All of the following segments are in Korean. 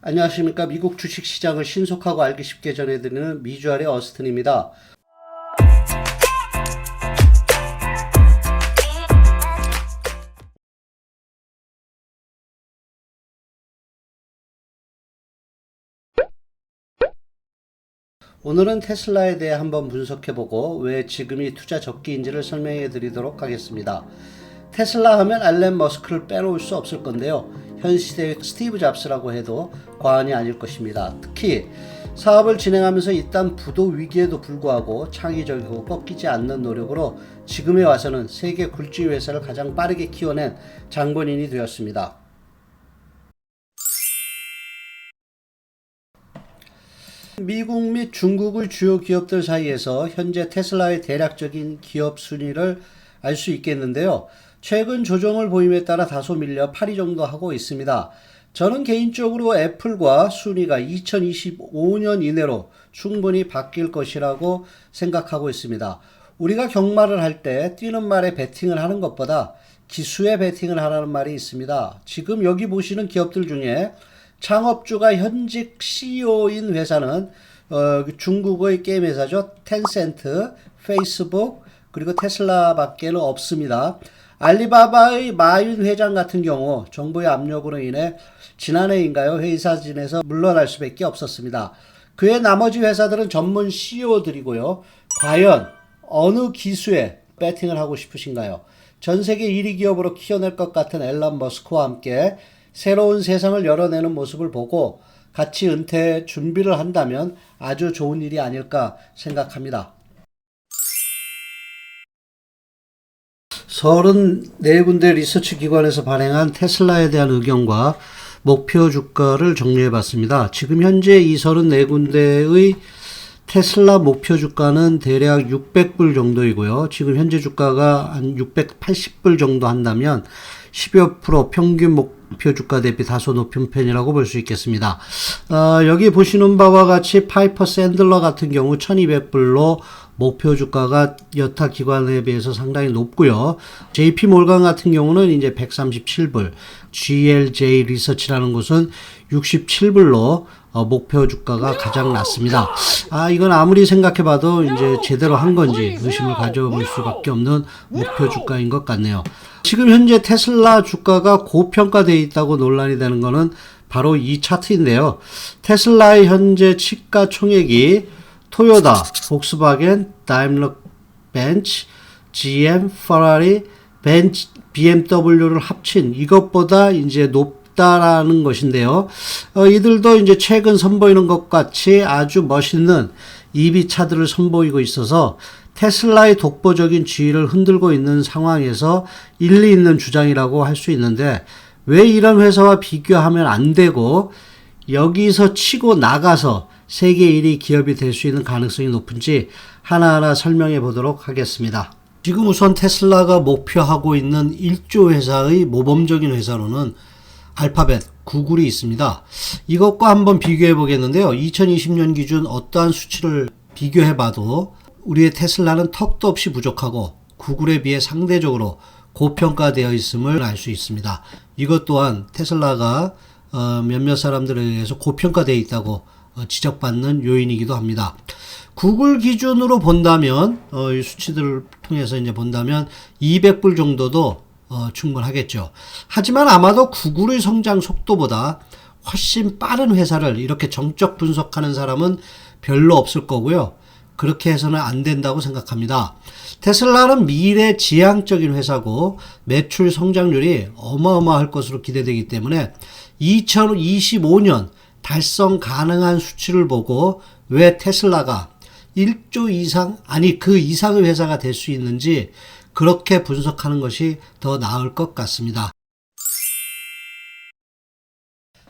안녕하십니까. 미국 주식시장을 신속하고 알기 쉽게 전해드리는 미주알의 어스틴입니다. 오늘은 테슬라에 대해 한번 분석해보고 왜 지금이 투자 적기인지를 설명해 드리도록 하겠습니다. 테슬라 하면 앨런 머스크를 빼놓을 수 없을 건데요. 현 시대의 스티브 잡스라고 해도 과언이 아닐 것입니다. 특히 사업을 진행하면서 일단 부도 위기에도 불구하고 창의적이고 꺾이지 않는 노력으로 지금에 와서는 세계 굴지 회사를 가장 빠르게 키워낸 장본인이 되었습니다. 미국 및 중국의 주요 기업들 사이에서 현재 테슬라의 대략적인 기업 순위를 알 수 있겠는데요. 최근 조정을 보임에 따라 다소 밀려 8위 정도 하고 있습니다. 저는 개인적으로 애플과 순위가 2025년 이내로 충분히 바뀔 것이라고 생각하고 있습니다. 우리가 경마를 할 때 뛰는 말에 베팅을 하는 것보다 기수에 베팅을 하라는 말이 있습니다. 지금 여기 보시는 기업들 중에 창업주가 현직 CEO인 회사는 중국의 게임 회사죠. 텐센트, 페이스북, 그리고 테슬라밖에는 없습니다. 알리바바의 마윤 회장 같은 경우 정부의 압력으로 인해 지난해인가요? 회사진에서 물러날 수밖에 없었습니다. 그의 나머지 회사들은 전문 CEO들이고요. 과연 어느 기수에 배팅을 하고 싶으신가요? 전 세계 1위 기업으로 키워낼 것 같은 앨런 머스크와 함께 새로운 세상을 열어내는 모습을 보고 같이 은퇴 준비를 한다면 아주 좋은 일이 아닐까 생각합니다. 34군데 리서치 기관에서 발행한 테슬라에 대한 의견과 목표 주가를 정리해 봤습니다. 지금 현재 이 34군데의 테슬라 목표 주가는 대략 600불 정도이고요. 지금 현재 주가가 한 680불 정도 한다면 10여 프로 평균 목표 주가 대비 다소 높은 편이라고 볼 수 있겠습니다. 여기 보시는 바와 같이 파이퍼 샌들러 같은 경우 1200불로 목표 주가가 여타 기관에 비해서 상당히 높고요. JP 몰간 같은 경우는 이제 137불, GLJ 리서치라는 곳은 67불로 목표 주가가 가장 낮습니다. 이건 아무리 생각해봐도 이제 제대로 한 건지 의심을 가져볼 수밖에 없는 목표 주가인 것 같네요. 지금 현재 테슬라 주가가 고평가되어 있다고 논란이 되는 것은 바로 이 차트인데요. 테슬라의 현재 시가 총액이 토요타, 복스바겐, 다임러 벤츠, GM, 페라리, BMW를 합친 이것보다 이제 높다라는 것인데요. 이들도 이제 최근 선보이는 것 같이 아주 멋있는 EV 차들을 선보이고 있어서 테슬라의 독보적인 지위를 흔들고 있는 상황에서 일리 있는 주장이라고 할 수 있는데 왜 이런 회사와 비교하면 안 되고 여기서 치고 나가서 세계 1위 기업이 될 수 있는 가능성이 높은지 하나하나 설명해 보도록 하겠습니다. 지금 우선 테슬라가 목표하고 있는 1조 회사의 모범적인 회사로는 알파벳, 구글이 있습니다. 이것과 한번 비교해 보겠는데요. 2020년 기준 어떠한 수치를 비교해 봐도 우리의 테슬라는 턱도 없이 부족하고 구글에 비해 상대적으로 고평가되어 있음을 알 수 있습니다. 이것 또한 테슬라가 몇몇 사람들에 의해서 고평가되어 있다고 지적받는 요인이기도 합니다. 구글 기준으로 본다면 이 수치들을 통해서 이제 본다면 200불 정도도 충분하겠죠. 하지만 아마도 구글의 성장 속도보다 훨씬 빠른 회사를 이렇게 정적 분석하는 사람은 별로 없을 거고요. 그렇게 해서는 안 된다고 생각합니다. 테슬라는 미래 지향적인 회사고 매출 성장률이 어마어마할 것으로 기대되기 때문에 2025년 달성 가능한 수치를 보고 왜 테슬라가 1조 이상 아니 그 이상의 회사가 될 수 있는지 그렇게 분석하는 것이 더 나을 것 같습니다.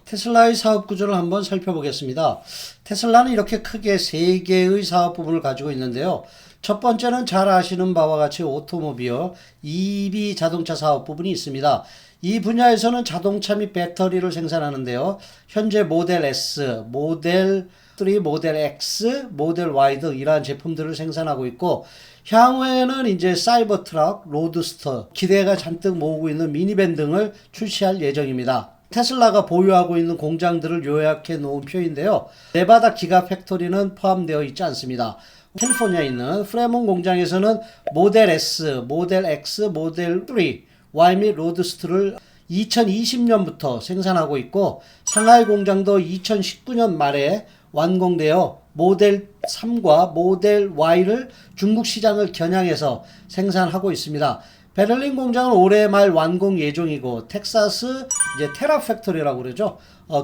테슬라의 사업 구조를 한번 살펴보겠습니다. 테슬라는 이렇게 크게 3개의 사업 부분을 가지고 있는데요. 첫 번째는 잘 아시는 바와 같이 오토모빌, EV 자동차 사업 부분이 있습니다. 이 분야에서는 자동차 및 배터리를 생산하는데요. 현재 모델 S, 모델 3, 모델 X, 모델 Y 등 이러한 제품들을 생산하고 있고 향후에는 이제 사이버 트럭, 로드스터, 기대가 잔뜩 모으고 있는 미니밴 등을 출시할 예정입니다. 테슬라가 보유하고 있는 공장들을 요약해 놓은 표인데요. 네바다 기가팩토리는 포함되어 있지 않습니다. 캘리포니아에 있는 프레몬 공장에서는 모델 S, 모델 X, 모델 3, Y 및 로드스터를 2020년부터 생산하고 있고, 상하이 공장도 2019년 말에 완공되어 모델 3과 모델 Y를 중국 시장을 겨냥해서 생산하고 있습니다. 베를린 공장은 올해 말 완공 예정이고, 텍사스 이제 테라 팩토리라고 그러죠.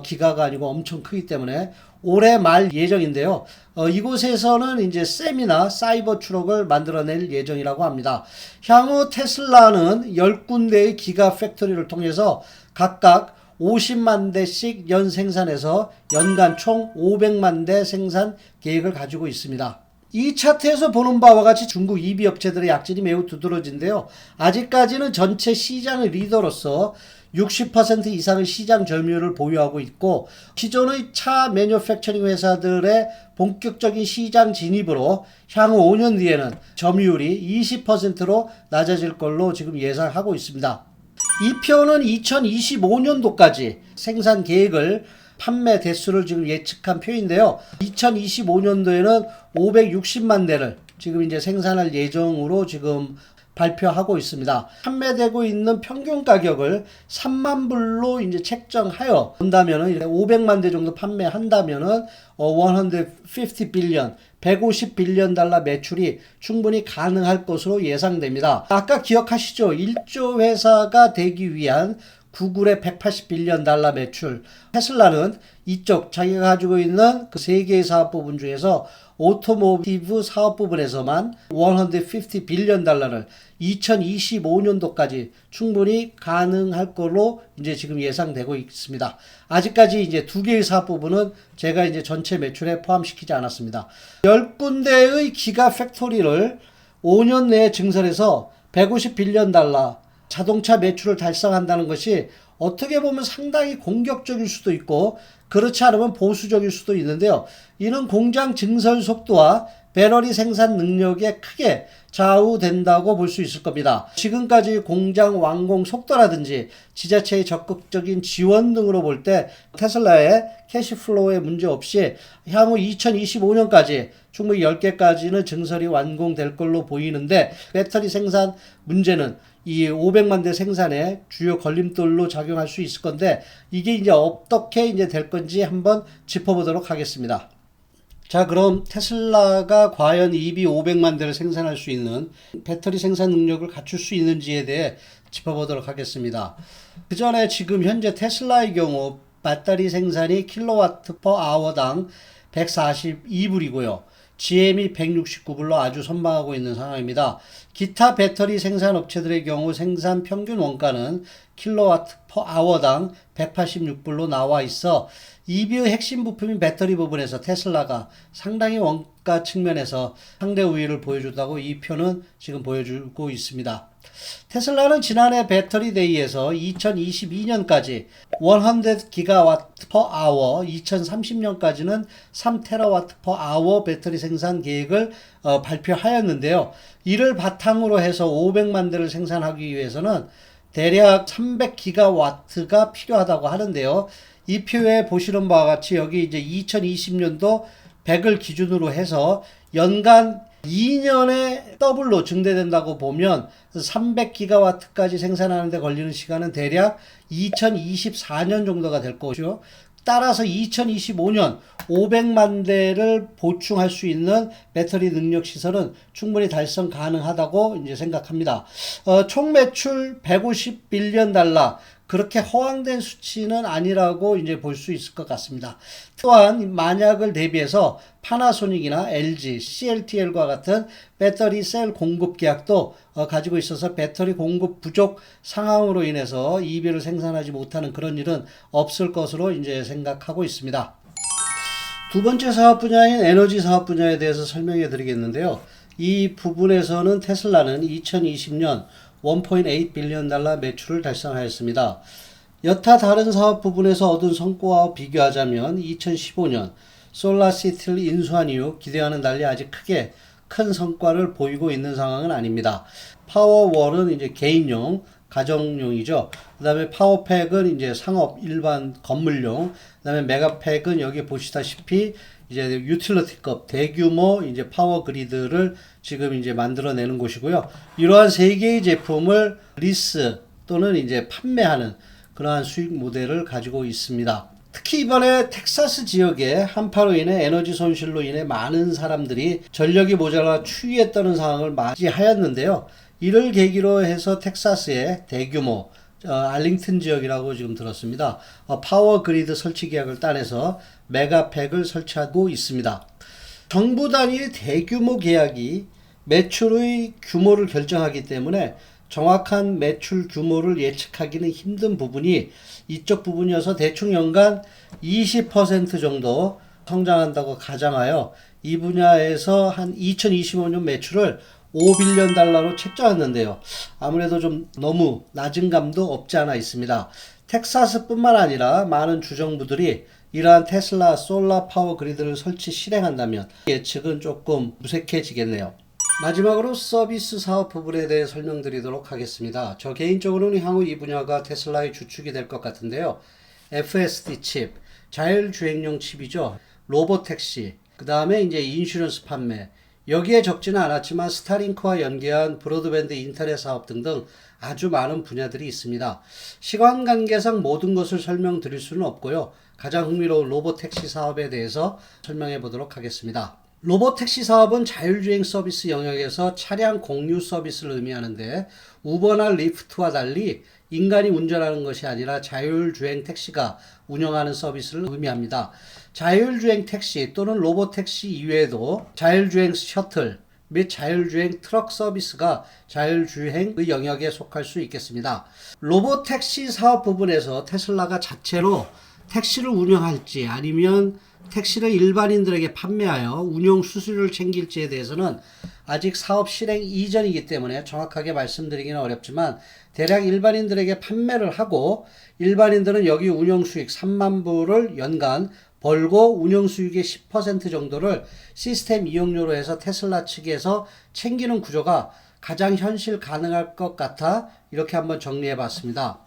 기가가 아니고 엄청 크기 때문에 올해 말 예정인데요. 이곳에서는 이제 셈이나 사이버 트럭을 만들어낼 예정이라고 합니다. 향후 테슬라는 10군데의 기가 팩토리를 통해서 각각 50만 대씩 연 생산해서 연간 총 500만 대 생산 계획을 가지고 있습니다. 이 차트에서 보는 바와 같이 중국 EV 업체들의 약진이 매우 두드러진데요. 아직까지는 전체 시장의 리더로서 60% 이상의 시장 점유율을 보유하고 있고, 기존의 차 매뉴팩처링 회사들의 본격적인 시장 진입으로 향후 5년 뒤에는 점유율이 20%로 낮아질 걸로 지금 예상하고 있습니다. 이 표는 2025년도까지 생산 계획을 판매 대수를 지금 예측한 표인데요. 2025년도에는 560만 대를 지금 이제 생산할 예정으로 지금 발표하고 있습니다. 판매되고 있는 평균 가격을 3만 불로 이제 책정하여 본다면은 500만 대 정도 판매한다면은 150 빌리언, 150 빌리언 달러 매출이 충분히 가능할 것으로 예상됩니다. 아까 기억하시죠? 1조 회사가 되기 위한 구글의 180 빌리언 달러 매출. 테슬라는 이쪽 자기가 가지고 있는 그 세 개의 사업 부분 중에서 오토모티브 사업 부분에서만 150 빌리언 달러를 2025년도까지 충분히 가능할 걸로 이제 지금 예상되고 있습니다. 아직까지 이제 두 개의 사업 부분은 제가 이제 전체 매출에 포함시키지 않았습니다. 10군데의 기가 팩토리를 5년 내에 증설해서 150 빌리언 달러 자동차 매출을 달성한다는 것이 어떻게 보면 상당히 공격적일 수도 있고, 그렇지 않으면 보수적일 수도 있는데요. 이는 공장 증설 속도와 배터리 생산 능력에 크게 좌우된다고 볼 수 있을 겁니다. 지금까지 공장 완공 속도라든지 지자체의 적극적인 지원 등으로 볼 때 테슬라의 캐시플로우에 문제 없이 향후 2025년까지 충분히 10개까지는 증설이 완공될 걸로 보이는데, 배터리 생산 문제는 이 500만 대 생산에 주요 걸림돌로 작용할 수 있을 건데, 이게 이제 어떻게 이제 될 건지 한번 짚어보도록 하겠습니다. 자, 그럼 테슬라가 과연 EV 500만 대를 생산할 수 있는 배터리 생산 능력을 갖출 수 있는지에 대해 짚어보도록 하겠습니다. 그 전에 지금 현재 테슬라의 경우 배터리 생산이 킬로와트 퍼 아워당 142불이고요. GM이 169불로 아주 선방하고 있는 상황입니다. 기타 배터리 생산 업체들의 경우 생산 평균 원가는 킬로와트 퍼 아워당 186불로 나와 있어 EV의 핵심 부품인 배터리 부분에서 테슬라가 상당히 원가 측면에서 상대 우위를 보여준다고 이 표는 지금 보여주고 있습니다. 테슬라는 지난해 배터리 데이에서 2022년까지 100 기가와트 퍼 아워, 2030년까지는 3테라와트 퍼 아워 배터리 생산 계획을 발표하였는데요. 이를 바탕으로 해서 500만 대를 생산하기 위해서는 대략 300 기가와트가 필요하다고 하는데요. 이 표에 보시는 바와 같이 여기 이제 2020년도 100을 기준으로 해서 연간 2년에 더블로 증대된다고 보면 300기가와트까지 생산하는 데 걸리는 시간은 대략 2024년 정도가 될 것이죠. 따라서 2025년 500만 대를 보충할 수 있는 배터리 능력 시설은 충분히 달성 가능하다고 이제 생각합니다. 총 매출 150 빌리언 달러. 그렇게 허황된 수치는 아니라고 이제 볼 수 있을 것 같습니다. 또한 만약을 대비해서 파나소닉이나 LG, CATL과 같은 배터리 셀 공급 계약도 가지고 있어서 배터리 공급 부족 상황으로 인해서 EV를 생산하지 못하는 그런 일은 없을 것으로 이제 생각하고 있습니다. 두 번째 사업 분야인 에너지 사업 분야에 대해서 설명해 드리겠는데요. 이 부분에서는 테슬라는 2020년 1.8 빌리언 달러 매출을 달성하였습니다. 여타 다른 사업 부분에서 얻은 성과와 비교하자면 2015년 솔라시티를 인수한 이후 기대와는 달리 아직 크게 큰 성과를 보이고 있는 상황은 아니입니다. 파워월은 이제 개인용, 가정용이죠. 그 다음에 파워팩은 이제 상업 일반 건물용. 그 다음에 메가팩은 여기 보시다시피 이제 유틸리티급 대규모 이제 파워 그리드를 지금 이제 만들어내는 곳이고요. 이러한 세 개의 제품을 리스 또는 이제 판매하는 그러한 수익 모델을 가지고 있습니다. 특히 이번에 텍사스 지역에 한파로 인해 에너지 손실로 인해 많은 사람들이 전력이 모자라 추위에 떠는 상황을 맞이하였는데요. 이를 계기로 해서 텍사스의 대규모 알링턴 지역이라고 지금 들었습니다. 파워 그리드 설치 계약을 따내서 메가팩을 설치하고 있습니다. 정부 단위의 대규모 계약이 매출의 규모를 결정하기 때문에 정확한 매출 규모를 예측하기는 힘든 부분이 이쪽 부분이어서 대충 연간 20% 정도 성장한다고 가정하여 이 분야에서 한 2025년 매출을 $5빌리언 달러로 책정했는데요. 아무래도 좀 너무 낮은 감도 없지 않아 있습니다. 텍사스뿐만 아니라 많은 주정부들이 이러한 테슬라 솔라 파워 그리드를 설치 실행한다면 예측은 조금 무색해지겠네요. 마지막으로 서비스 사업 부분에 대해 설명드리도록 하겠습니다. 저 개인적으로는 향후 이 분야가 테슬라의 주축이 될 것 같은데요. FSD 칩, 자율주행용 칩이죠. 로보택시, 그 다음에 이제 인슈런스 판매, 여기에 적지는 않았지만 스타링크와 연계한 브로드밴드 인터넷 사업 등등 아주 많은 분야들이 있습니다. 시간 관계상 모든 것을 설명드릴 수는 없고요. 가장 흥미로운 로보택시 사업에 대해서 설명해 보도록 하겠습니다. 로보택시 사업은 자율주행 서비스 영역에서 차량 공유 서비스를 의미하는데 우버나 리프트와 달리 인간이 운전하는 것이 아니라 자율주행 택시가 운영하는 서비스를 의미합니다. 자율주행 택시 또는 로보택시 이외에도 자율주행 셔틀 및 자율주행 트럭 서비스가 자율주행의 영역에 속할 수 있겠습니다. 로보택시 사업 부분에서 테슬라가 자체로 택시를 운영할지 아니면 택시를 일반인들에게 판매하여 운영 수수료를 챙길지에 대해서는 아직 사업 실행 이전이기 때문에 정확하게 말씀드리기는 어렵지만 대략 일반인들에게 판매를 하고 일반인들은 여기 운영 수익 3만 불을 연간 벌고 운영 수익의 10% 정도를 시스템 이용료로 해서 테슬라 측에서 챙기는 구조가 가장 현실 가능할 것 같아 이렇게 한번 정리해 봤습니다.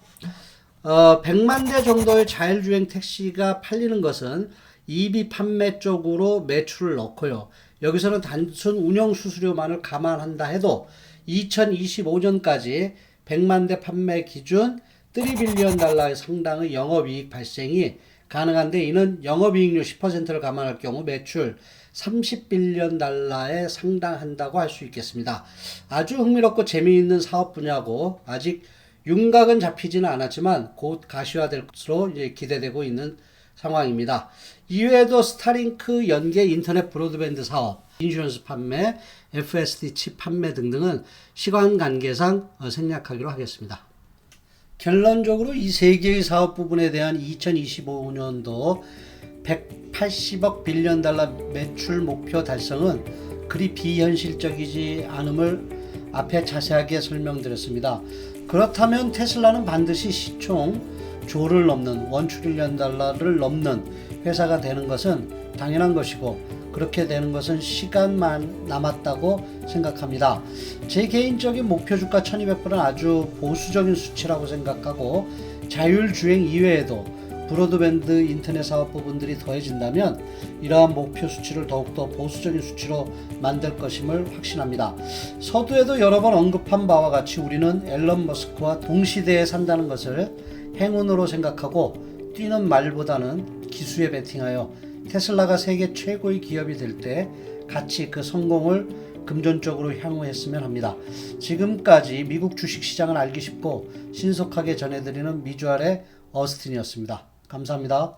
100만 대 정도의 자율주행 택시가 팔리는 것은 EV 판매 쪽으로 매출을 넣고요. 여기서는 단순 운영 수수료만을 감안한다 해도 2025년까지 100만 대 판매 기준 $3빌리언 달러의 상당의 영업이익 발생이 가능한데 이는 영업이익률 10%를 감안할 경우 매출 $30빌리언 달러에 상당한다고 할 수 있겠습니다. 아주 흥미롭고 재미있는 사업 분야고 아직 윤곽은 잡히지는 않았지만 곧 가시화될 것으로 이제 기대되고 있는 상황입니다. 이외에도 스타링크 연계 인터넷 브로드밴드 사업, 인슈런스 판매, FSD 칩 판매 등등은 시간 관계상 생략하기로 하겠습니다. 결론적으로 이 세 개의 사업 부분에 대한 2025년도 180억 빌리언 달러 매출 목표 달성은 그리 비현실적이지 않음을 앞에 자세하게 설명드렸습니다. 그렇다면 테슬라는 반드시 시총 조를 넘는 $1 트릴리언 달러를 넘는 회사가 되는 것은 당연한 것이고 그렇게 되는 것은 시간만 남았다고 생각합니다. 제 개인적인 목표 주가 1200불은 아주 보수적인 수치라고 생각하고 자율주행 이외에도 브로드밴드 인터넷 사업 부분들이 더해진다면 이러한 목표 수치를 더욱더 보수적인 수치로 만들 것임을 확신합니다. 서두에도 여러 번 언급한 바와 같이 우리는 앨런 머스크와 동시대에 산다는 것을 행운으로 생각하고 뛰는 말보다는 기수에 베팅하여 테슬라가 세계 최고의 기업이 될 때 같이 그 성공을 금전적으로 향유했으면 합니다. 지금까지 미국 주식시장을 알기 쉽고 신속하게 전해드리는 미주알의 어스틴이었습니다. 감사합니다.